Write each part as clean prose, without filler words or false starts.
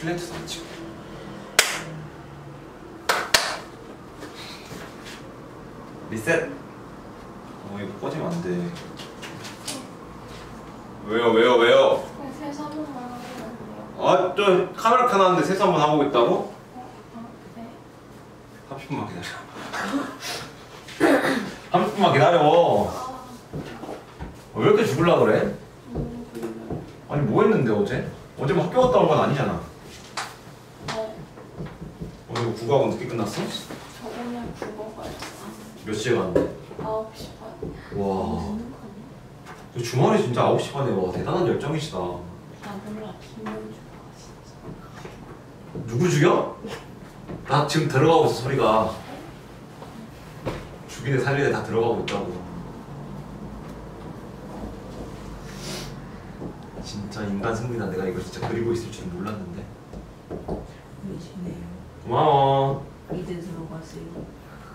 슬렌트 선치고. 리셋. 이거 꺼지면 안 돼. 왜요? 세수 한 번만 하고 있는데요. 아, 또 카메라 켜놨는데 세수 한번 하고 있다고? 네. 30분만 기다려. 30분만 기다려. 왜 이렇게 죽을라 그래? 아니 뭐 했는데 어제? 어제 뭐 학교 갔다 온 건 아니잖아. 네. 오늘 국어학원 늦게 끝났어? 저번에 국어가요. 몇 시에 갔는데? 9시 반. 와. 너 주말에 진짜 9시 반에 와. 대단한 열정이시다. 나 몰라. 김현주가 진짜. 누구 죽여? 나 지금 들어가고 있어 소리가. 죽이네 살리네 다 들어가고 있다고. 진짜 인간 승리다. 내가 이걸 진짜 그리고 있을 줄은 몰랐는데. 미시네요. 고마워. 이대 들어가세요.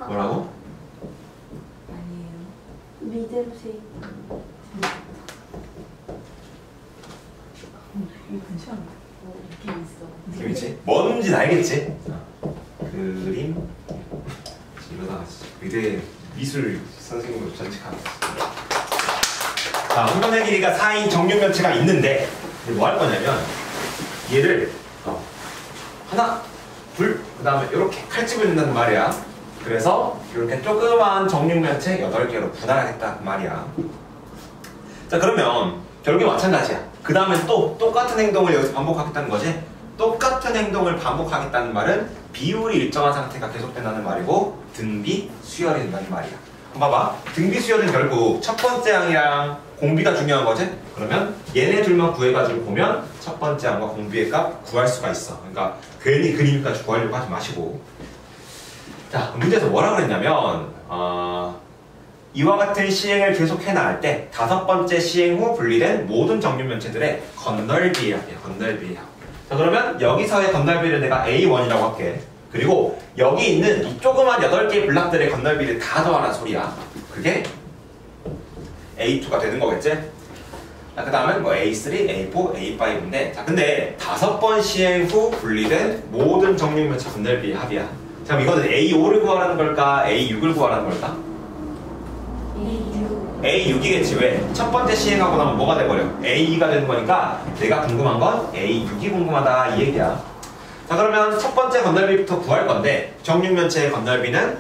뭐라고? 아니에요. 미대로 세. 이거 괜찮아. 느낌 있어. 재밌지? 뭔지 알겠지? 그림 이러다가 미래 미술 선생님으로 전직하겠어. 자, 한 변의 길이가 4인 정육면체가 있는데 뭐 할 거냐면 얘를 하나, 둘, 그 다음에 이렇게 칼집을 넣는단 말이야. 그래서 이렇게 조그만 정육면체 8개로 분할하겠다 그 말이야. 자, 그러면 결국에 마찬가지야. 그 다음에 또 똑같은 행동을 여기서 반복하겠다는 거지. 똑같은 행동을 반복하겠다는 말은 비율이 일정한 상태가 계속된다는 말이고 등비, 수열이 된다는 말이야. 그럼 봐봐. 등비, 수열은 결국 첫 번째 항이랑 공비가 중요한 거지? 그러면 얘네 둘만 구해가지고 보면 첫 번째 항과 공비의 값 구할 수가 있어. 그러니까 괜히 그림까지 구하려고 하지 마시고. 자, 문제에서 뭐라 그랬냐면 이와 같은 시행을 계속해 나갈 때 5번째 시행 후 분리된 모든 정육면체들의 건널비야. 건널비야. 자, 그러면 여기서의 건널비를 내가 A1이라고 할게. 그리고 여기 있는 이 조그만 8개의 블락들의 건널비를 다 더하라는 소리야. 그게 A2가 되는 거겠지? 자, 그 다음엔 뭐 A3, A4, A5인데 자, 근데 5번 시행 후 분리된 모든 정육면체 건널비의 합이야. 자, 그럼 이거는 A5를 구하라는 걸까? A6을 구하라는 걸까? A6이겠지. 왜? 첫 번째 시행하고 나면 뭐가 돼버려? A2가 되는 거니까 내가 궁금한 건 A6이 궁금하다 이 얘기야. 자, 그러면 첫 번째 건널비부터 구할 건데 정육면체의 건널비는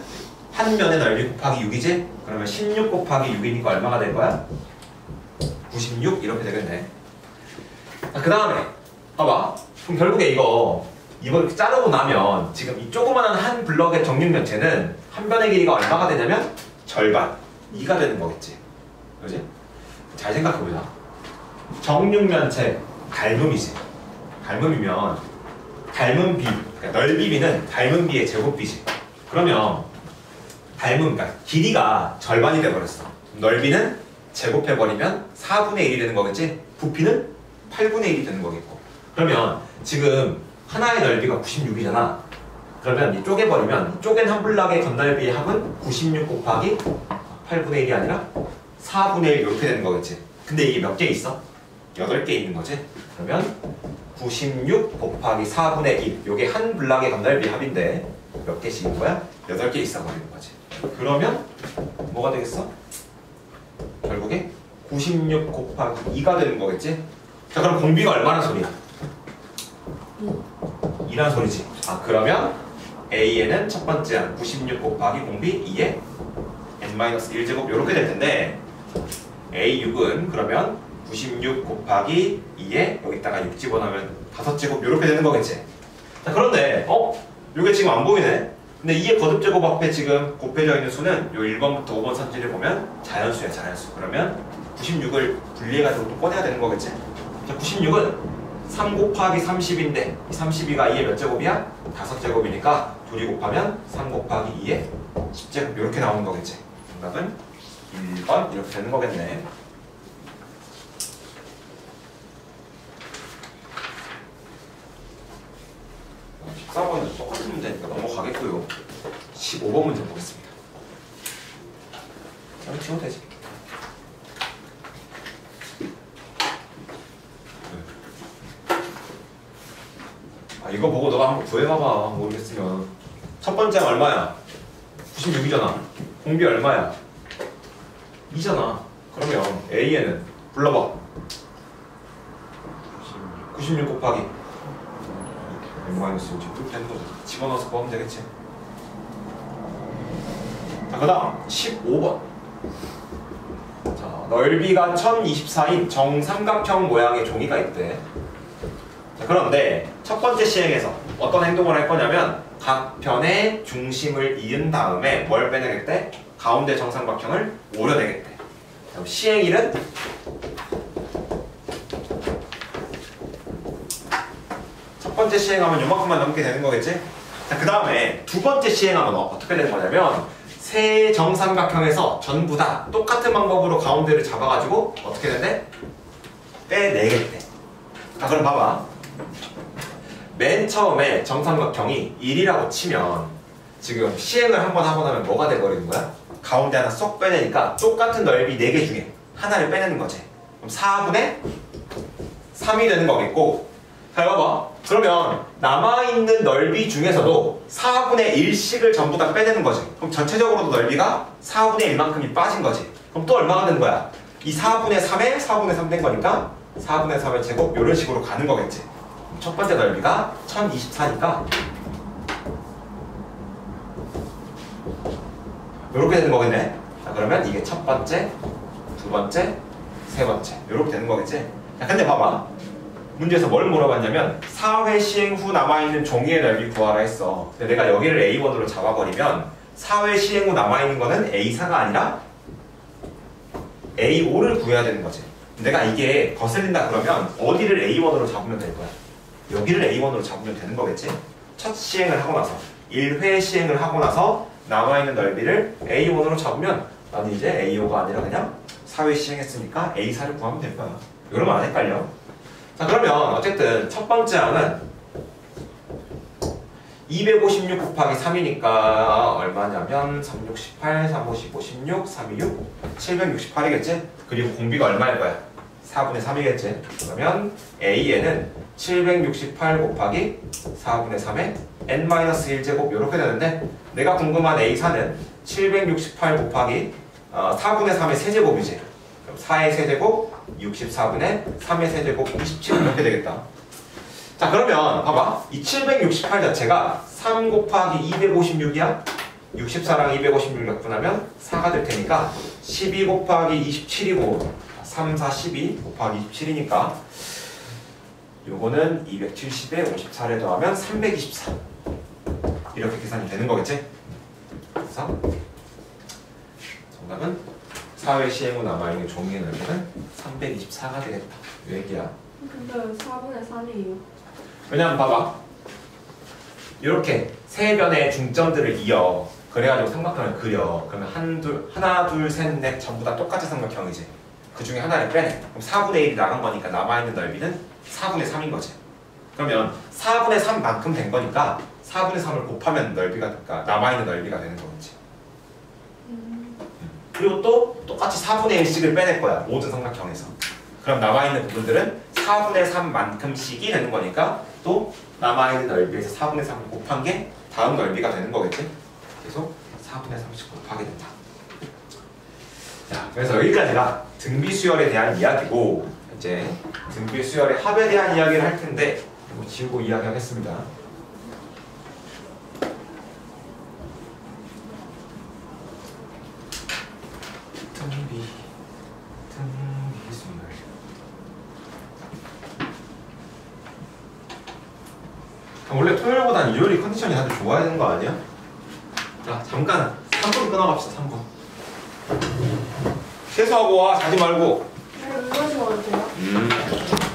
한 면의 넓이 곱하기 6이지? 그러면 16 곱하기 6이니까 얼마가 될 거야? 96 이렇게 되겠네. 자, 그 다음에 봐봐. 그럼 결국에 이거 이렇게 자르고 나면 지금 이 조그마한 한 블럭의 정육면체는 한 변의 길이가 얼마가 되냐면 절반 2가 되는 거겠지. 그지? 잘 생각해보자. 정육면체 닮음이지. 닮음이면 닮은 비, 그러니까 넓이 비는 닮은 비의 제곱비지. 그러면 닮음, 그러니까 길이가 절반이 돼버렸어. 넓이는 제곱해버리면 4분의 1이 되는 거겠지? 부피는 8분의 1이 되는 거겠고. 그러면 지금 하나의 넓이가 96이잖아. 그러면 이 쪼개버리면 쪼갠 한 블락의 건널비의 합은 96 곱하기 8분의 1이 아니라 4분의 1 이렇게 되는 거겠지. 근데 이게 몇 개 있어? 8개 있는 거지. 그러면 96 곱하기 4분의 1 요게 한 블락의 건널비 합인데 몇 개씩인 거야? 8개 있어 버리는 거지. 그러면 뭐가 되겠어? 결국에 96 곱하기 2가 되는 거겠지? 자, 그럼 공비가 얼마나 소리야? 2란 소리지. 아, 그러면 A에는 첫 번째 항 96 곱하기 공비 2에 n-1제곱 이렇게 될 텐데 A6은 그러면 96 곱하기 2에 여기다가 6 집어넣으면 5제곱 이렇게 되는 거겠지. 자, 그런데 이게 지금 안 보이네. 근데 2의 거듭제곱 앞에 지금 곱해져 있는 수는 요 1번부터 5번 선지를 보면 자연수야, 자연수. 그러면 96을 분리해가지고 또 꺼내야 되는 거겠지. 자, 96은 3 곱하기 30인데 이 32가 2의 몇 제곱이야? 5제곱이니까 둘이 곱하면 3 곱하기 2에 10제곱 이렇게 나오는 거겠지. 정답은 1번 이렇게 되는 거겠네. 자, 14번은 똑같은 문제니까 넘어가겠고요. 15번 문제 보겠습니다. 여기 지워도 되지. 이거 보고 너가 한번 구해봐봐. 모르겠으면. 첫 번째가 얼마야? 96이잖아. 공비 얼마야? 2잖아. 그러면 A에는 불러봐. 96 곱하기 마이너스 6 이렇게 되는 거죠. 집어넣어서 구하면 되겠지. 자, 그 다음 15번. 자, 넓이가 1024인 정삼각형 모양의 종이가 있대. 자, 그런데 첫 번째 시행에서 어떤 행동을 할 거냐면 각 편의 중심을 이은 다음에 뭘 빼내겠대? 가운데 정삼각형을 오려내겠대. 그럼 시행일은 첫 번째 시행하면 요만큼만 넘게 되는 거겠지? 자, 그 다음에 두 번째 시행하면 어떻게 되는 거냐면 세 정삼각형에서 전부 다 똑같은 방법으로 가운데를 잡아가지고 어떻게 되는데? 빼내겠대. 자, 그럼 봐봐. 맨 처음에 정삼각형이 1이라고 치면 지금 시행을 한번 하고 나면 뭐가 돼버리는 거야? 가운데 하나 쏙 빼내니까 똑같은 넓이 4개 중에 하나를 빼내는 거지. 그럼 4분의 3이 되는 거겠고, 잘 봐봐. 그러면 남아있는 넓이 중에서도 4분의 1씩을 전부 다 빼내는 거지. 그럼 전체적으로도 넓이가 4분의 1만큼이 빠진 거지. 그럼 또 얼마가 되는 거야? 이 4분의 3에 4분의 3 된 거니까 4분의 3의 제곱 이런 식으로 가는 거겠지. 첫 번째 넓이가 1024니까 이렇게 되는 거겠네. 자, 그러면 이게 첫 번째, 두 번째, 세 번째 이렇게 되는 거겠지. 자, 근데 봐봐. 문제에서 뭘 물어봤냐면 4회 시행 후 남아있는 종이의 넓이 구하라 했어. 근데 내가 여기를 A1으로 잡아버리면 4회 시행 후 남아있는 거는 A4가 아니라 A5를 구해야 되는 거지. 내가 이게 거슬린다 그러면 어디를 A1으로 잡으면 될 거야? 여기를 A1으로 잡으면 되는 거겠지? 첫 시행을 하고 나서 1회 시행을 하고 나서 남아있는 넓이를 A1으로 잡으면 나는 이제 A5가 아니라 그냥 4회 시행했으니까 A4를 구하면 될 거야. 이러면 안 헷갈려. 자, 그러면 어쨌든 첫 번째 항은 256 곱하기 3이니까 얼마냐면 368, 35, 16, 326, 768이겠지? 그리고 공비가 얼마일 거야? 4분의 3이겠지? 그러면 A에는 768 곱하기 4분의 3의 n-1제곱 이렇게 되는데 내가 궁금한 A4는 768 곱하기 4분의 3의 세제곱이지. 그럼 4의 세제곱 64분의 3의 세제곱 27 이렇게 되겠다. 자, 그러면 봐봐. 이 768 자체가 3 곱하기 256이야. 64랑 256 약분하면 4가 될 테니까 12 곱하기 27이고 3, 4, 12 곱하기 27이니까 요거는 270에 54를 더하면 324 이렇게 계산이 되는 거겠지? 그래서 정답은 4회 시행 후 남아있는 종이의 넓이는 324가 되겠다. 이 얘기야. 근데 왜 4분의 3이에요? 왜냐면 봐봐. 이렇게 세 변의 중점들을 이어 그래가지고 삼각형을 그려. 그러면 하나, 둘, 셋, 넷 전부 다 똑같은 삼각형이지. 그 중에 하나를 빼내. 그럼 4분의 1이 나간 거니까 남아있는 넓이는 4분의 3인 거지. 그러면 4분의 3만큼 된 거니까 4분의 3을 곱하면 넓이가 그러니까 남아있는 넓이가 되는 거겠지. 그리고 또 똑같이 4분의 1씩을 빼낼 거야. 모든 삼각형에서. 그럼 남아있는 부분들은 4분의 3만큼씩이 되는 거니까 또 남아있는 넓이에서 4분의 3을 곱한 게 다음 넓이가 되는 거겠지. 계속 4분의 3씩 곱하게 된다. 자, 그래서 여기까지가 등비수열에 대한 이야기고 이제 등비수열의 합에 대한 이야기를 할 텐데 이거 지우고 이야기하겠습니다. 등비수열. 원래 토요일보다는 일요일이 컨디션이 다들 좋아야 되는 거 아니야? 자, 잠깐 3분 끊어갑시다. 3분. 세수하고 와. 자지 말고. 이거 지워도 돼요?